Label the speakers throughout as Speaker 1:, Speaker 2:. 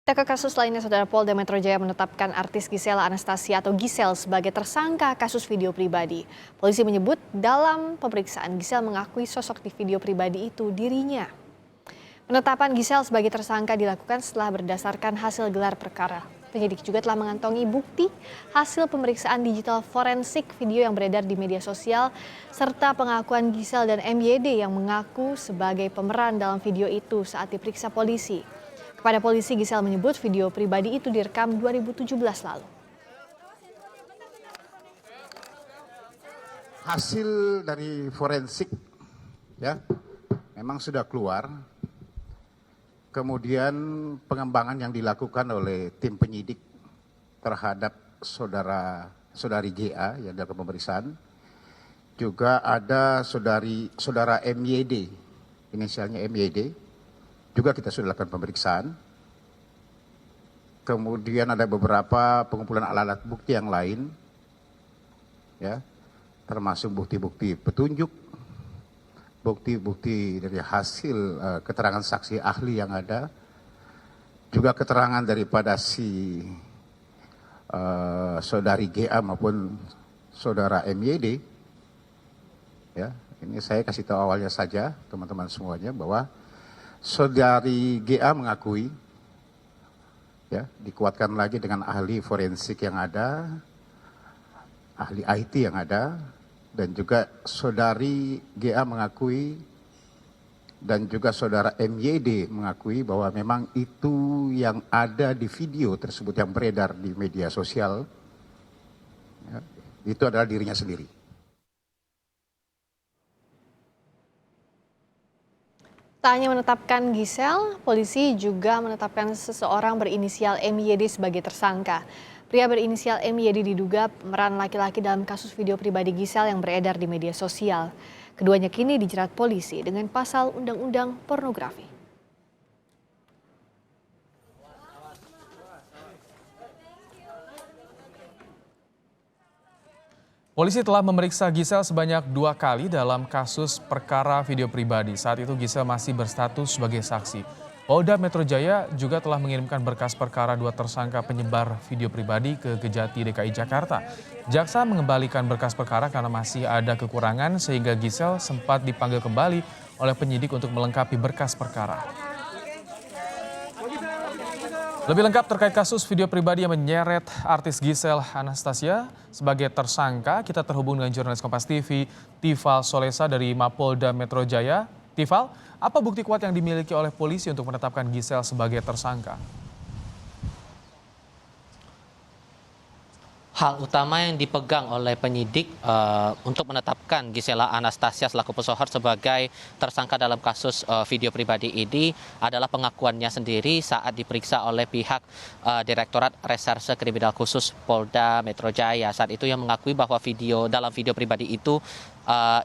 Speaker 1: Kita ke kasus lainnya, Saudara. Polda Metro Jaya menetapkan artis Gisela Anastasia atau Gisel sebagai tersangka kasus video pribadi. Polisi menyebut dalam pemeriksaan Gisel mengakui sosok di video pribadi itu dirinya. Penetapan Gisel sebagai tersangka dilakukan setelah berdasarkan hasil gelar perkara. Penyidik juga telah mengantongi bukti hasil pemeriksaan digital forensik video yang beredar di media sosial serta pengakuan Gisel dan MYD yang mengaku sebagai pemeran dalam video itu saat diperiksa polisi. Kepada polisi, Gisel menyebut video pribadi itu direkam 2017 lalu.
Speaker 2: Hasil dari forensik ya memang sudah keluar. Kemudian pengembangan yang dilakukan oleh tim penyidik terhadap saudari GA yang dalam pemeriksaan, juga ada saudara MYD, inisialnya MYD, juga kita sudah lakukan pemeriksaan. Kemudian ada beberapa pengumpulan alat-alat bukti yang lain, ya, termasuk bukti-bukti petunjuk, bukti-bukti dari hasil keterangan saksi ahli yang ada, juga keterangan daripada si saudari GA maupun saudara MYD. Ya, ini saya kasih tahu awalnya saja teman-teman semuanya bahwa saudari GA mengakui, ya, dikuatkan lagi dengan ahli forensik yang ada, ahli IT yang ada, dan juga saudari GA mengakui dan juga saudara MYD mengakui bahwa memang itu yang ada di video tersebut yang beredar di media sosial, ya, itu adalah dirinya sendiri.
Speaker 1: Tak hanya menetapkan Gisel, polisi juga menetapkan seseorang berinisial MYD sebagai tersangka. Pria berinisial MYD diduga pemeran laki-laki dalam kasus video pribadi Gisel yang beredar di media sosial. Keduanya kini dijerat polisi dengan pasal Undang-Undang Pornografi.
Speaker 3: Polisi telah memeriksa Gisel sebanyak 2 kali dalam kasus perkara video pribadi. Saat itu Gisel masih berstatus sebagai saksi. Polda Metro Jaya juga telah mengirimkan berkas perkara 2 tersangka penyebar video pribadi ke Kejati DKI Jakarta. Jaksa mengembalikan berkas perkara karena masih ada kekurangan sehingga Gisel sempat dipanggil kembali oleh penyidik untuk melengkapi berkas perkara. Lebih lengkap terkait kasus video pribadi yang menyeret artis Gisel Anastasia sebagai tersangka, kita terhubung dengan jurnalis Kompas TV, Tifal Solesa dari Mapolda Metro Jaya. Tifal, apa bukti kuat yang dimiliki oleh polisi untuk menetapkan Gisel sebagai tersangka?
Speaker 4: Hal utama yang dipegang oleh penyidik untuk menetapkan Gisela Anastasia selaku pesohor sebagai tersangka dalam kasus video pribadi ini adalah pengakuannya sendiri saat diperiksa oleh pihak Direktorat Reserse Kriminal Khusus Polda Metro Jaya. Saat itu yang mengakui bahwa dalam video pribadi itu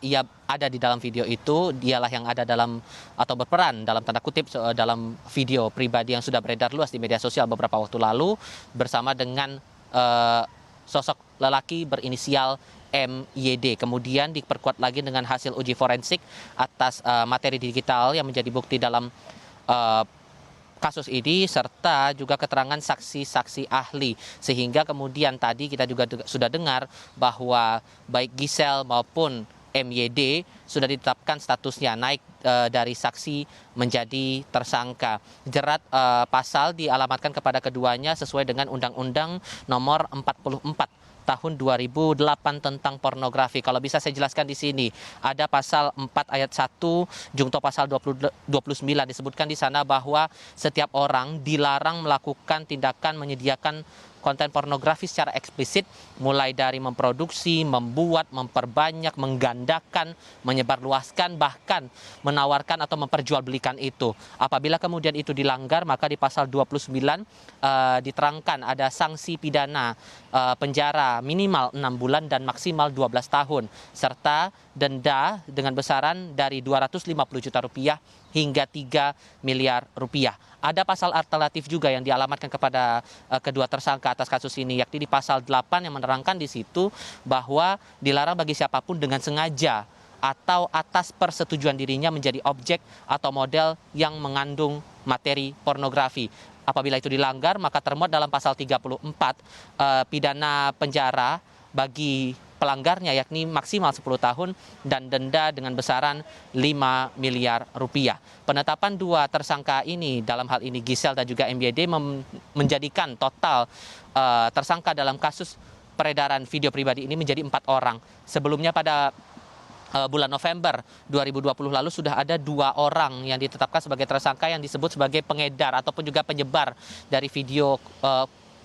Speaker 4: ia ada di dalam video itu, dialah yang ada dalam atau berperan dalam tanda kutip dalam video pribadi yang sudah beredar luas di media sosial beberapa waktu lalu bersama dengan sosok lelaki berinisial MYD. Kemudian diperkuat lagi dengan hasil uji forensik atas materi digital yang menjadi bukti dalam kasus ini serta juga keterangan saksi-saksi ahli. Sehingga kemudian tadi kita juga sudah dengar bahwa baik Gisel maupun MYD sudah ditetapkan statusnya naik dari saksi menjadi tersangka. Jerat pasal dialamatkan kepada keduanya sesuai dengan Undang-Undang Nomor 44 Tahun 2008 tentang pornografi. Kalau bisa saya jelaskan di sini, ada pasal 4 ayat 1 jungto pasal 29 disebutkan di sana bahwa setiap orang dilarang melakukan tindakan menyediakan konten pornografi secara eksplisit, mulai dari memproduksi, membuat, memperbanyak, menggandakan, menyebarluaskan, bahkan menawarkan atau memperjualbelikan itu. Apabila kemudian itu dilanggar, maka di pasal 29 diterangkan ada sanksi pidana penjara minimal 6 bulan dan maksimal 12 tahun, serta denda dengan besaran dari 250 juta rupiah hingga 3 miliar rupiah. Ada pasal alternatif juga yang dialamatkan kepada kedua tersangka atas kasus ini, yakni di pasal 8 yang menerangkan di situ bahwa dilarang bagi siapapun dengan sengaja atau atas persetujuan dirinya menjadi objek atau model yang mengandung materi pornografi. apabila itu dilanggar maka termuat dalam pasal 34 pidana penjara bagi pelanggarnya yakni maksimal 10 tahun dan denda dengan besaran 5 miliar rupiah. Penetapan dua tersangka ini dalam hal ini Giselle dan juga MYD menjadikan total tersangka dalam kasus peredaran video pribadi ini menjadi 4 orang. Sebelumnya pada bulan November 2020 lalu sudah ada 2 orang yang ditetapkan sebagai tersangka yang disebut sebagai pengedar ataupun juga penyebar dari video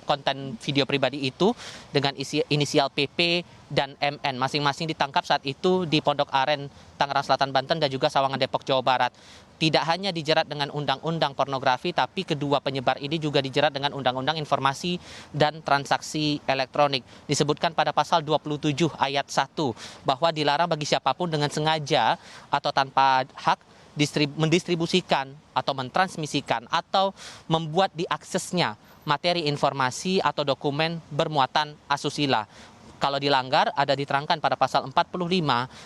Speaker 4: konten video pribadi itu dengan inisial PP dan MN. Masing-masing ditangkap saat itu di Pondok Aren, Tangerang Selatan, Banten dan juga Sawangan, Depok, Jawa Barat. Tidak hanya dijerat dengan undang-undang pornografi, tapi kedua penyebar ini juga dijerat dengan undang-undang informasi dan transaksi elektronik. Disebutkan pada pasal 27 ayat 1 bahwa dilarang bagi siapapun dengan sengaja atau tanpa hak mendistribusikan atau mentransmisikan atau membuat diaksesnya materi informasi atau dokumen bermuatan asusila. Kalau dilanggar ada diterangkan pada pasal 45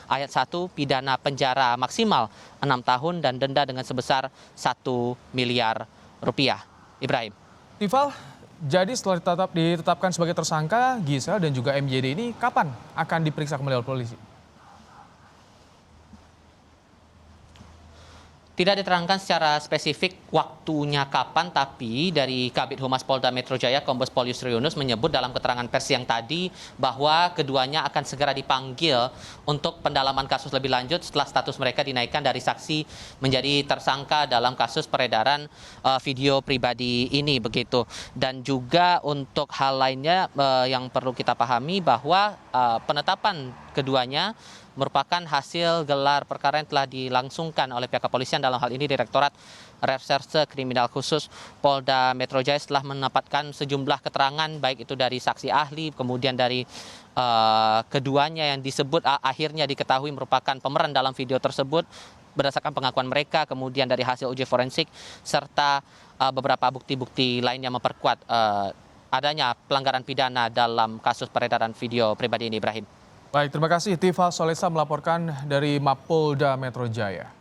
Speaker 4: ayat 1 pidana penjara maksimal 6 tahun dan denda dengan sebesar 1 miliar rupiah. Ibrahim.
Speaker 3: Tifal, jadi setelah ditetapkan sebagai tersangka, Giselle dan juga MYD ini kapan akan diperiksa kembali oleh polisi?
Speaker 4: Tidak diterangkan secara spesifik waktunya kapan, tapi dari Kabid Humas Polda Metro Jaya Kombes Pol Yusri Yunus menyebut dalam keterangan pers yang tadi bahwa keduanya akan segera dipanggil untuk pendalaman kasus lebih lanjut setelah status mereka dinaikkan dari saksi menjadi tersangka dalam kasus peredaran video pribadi ini begitu. Dan juga untuk hal lainnya yang perlu kita pahami bahwa penetapan keduanya merupakan hasil gelar perkara yang telah dilangsungkan oleh pihak kepolisian, dalam hal ini Direktorat Reserse Kriminal Khusus Polda Metro Jaya setelah mendapatkan sejumlah keterangan baik itu dari saksi ahli, kemudian dari keduanya yang disebut akhirnya diketahui merupakan pemeran dalam video tersebut berdasarkan pengakuan mereka, kemudian dari hasil uji forensik serta beberapa bukti-bukti lain yang memperkuat adanya pelanggaran pidana dalam kasus peredaran video pribadi ini, Ibrahim.
Speaker 3: Baik, terima kasih Tifal Solesa melaporkan dari Mapolda Metro Jaya.